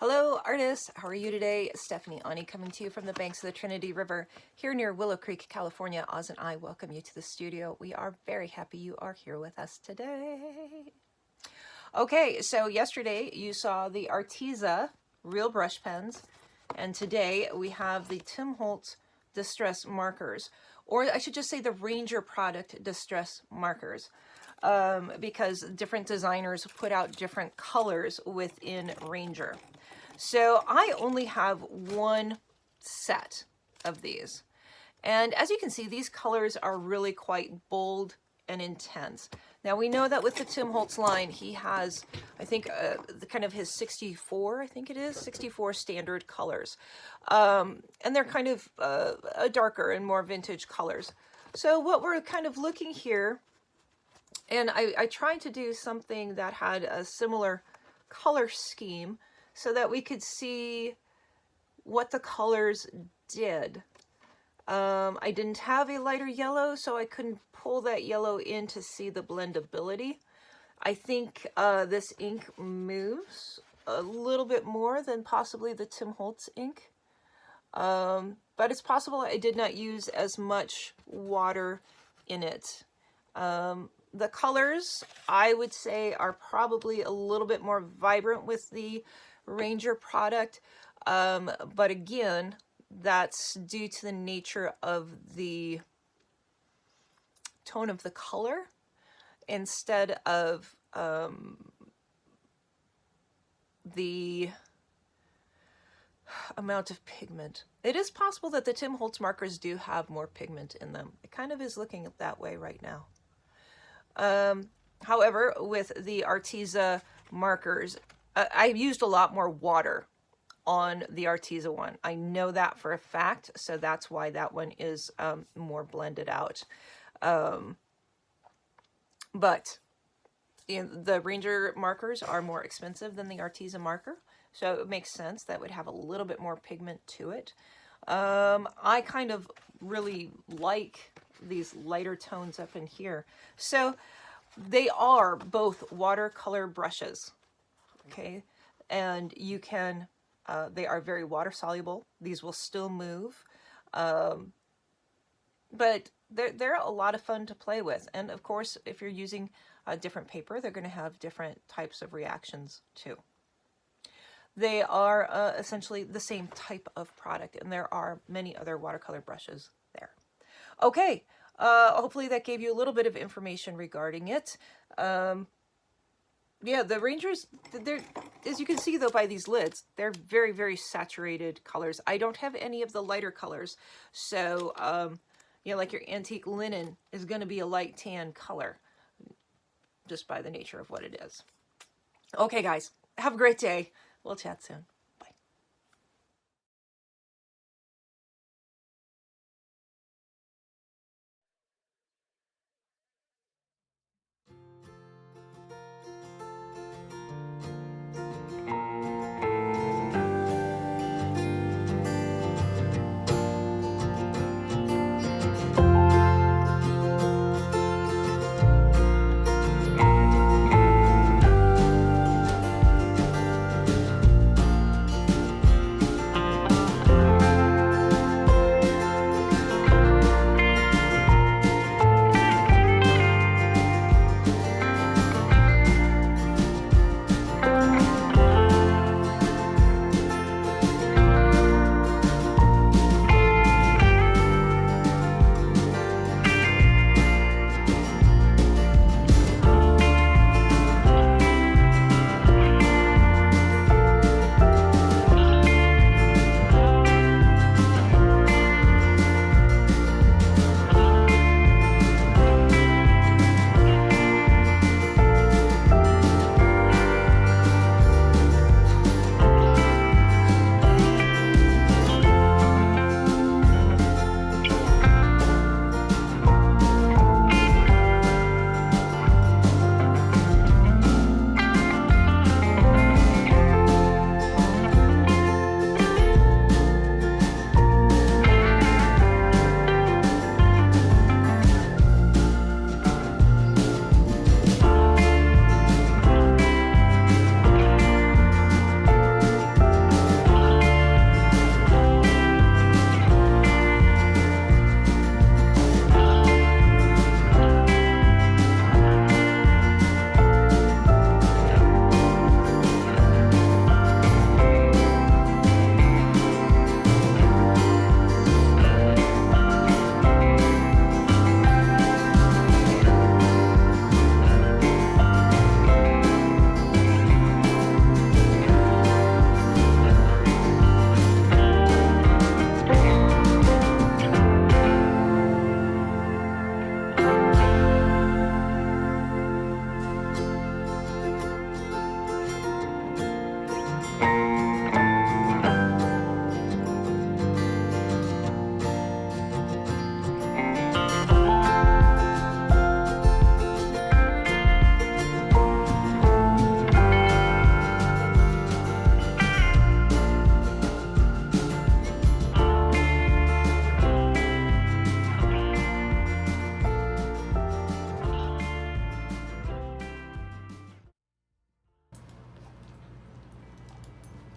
Hello artists, how are you today? Stephanie Aune coming to you from the banks of the Trinity River here near Willow Creek, California. Oz and I welcome you to the studio. We are very happy you are here with us today. Okay, so yesterday you saw the Arteza real brush pens, and today we have the Tim Holtz distress markers, or I should just say the Ranger product distress markers. Because different designers put out different colors within Ranger. So I only have one set of these. And as you can see, these colors are really quite bold and intense. Now we know that with the Tim Holtz line, he has, I think, kind of his 64, I think it is, 64 standard colors. And they're kind of darker and more vintage colors. So what we're kind of looking here, and I tried to do something that had a similar color scheme so that we could see what the colors did. I didn't have a lighter yellow, so I couldn't pull that yellow in to see the blendability. I think this ink moves a little bit more than possibly the Tim Holtz ink. But it's possible I did not use as much water in it. The colors, I would say, are probably a little bit more vibrant with the Ranger product. But again, that's due to the nature of the tone of the color instead of the amount of pigment. It is possible that the Tim Holtz markers do have more pigment in them. It kind of is looking that way right now. However, with the Arteza markers, I've used a lot more water on the Arteza one. I know that for a fact, so that's why that one is more blended out. But the Ranger markers are more expensive than the Arteza marker, so it makes sense that would have a little bit more pigment to it. I kind of really like these lighter tones up in here. So they are both watercolor brushes, okay? And you can, they are very water soluble. These will still move, but they're a lot of fun to play with. And of course, if you're using a different paper, they're going to have different types of reactions too. They are essentially the same type of product, and there are many other watercolor brushes there. Okay, hopefully that gave you a little bit of information regarding it. Yeah, the Rangers, they're, as you can see though by these lids, they're very, very saturated colors. I don't have any of the lighter colors, so you know, like your antique linen is going to be a light tan color just by the nature of what it is. Okay, guys, have a great day. We'll chat soon.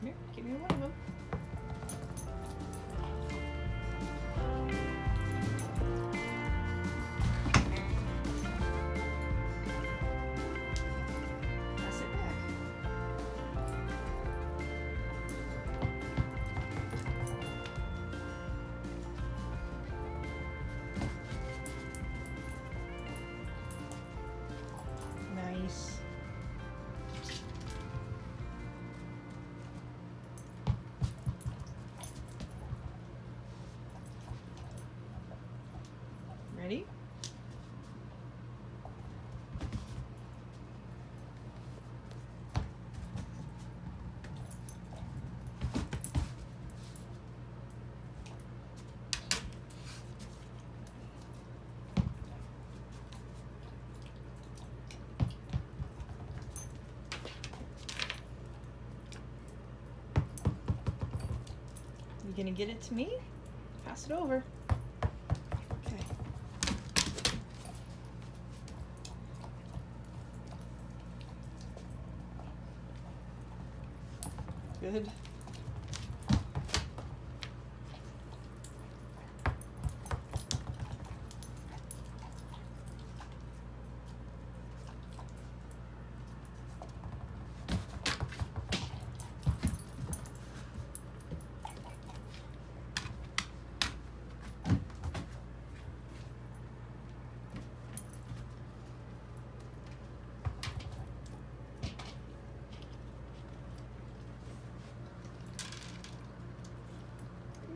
Here, give me one of them. Pass it back. Nice. Ready? You gonna get it to me? Pass it over. Okay. Good.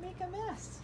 Make a mess.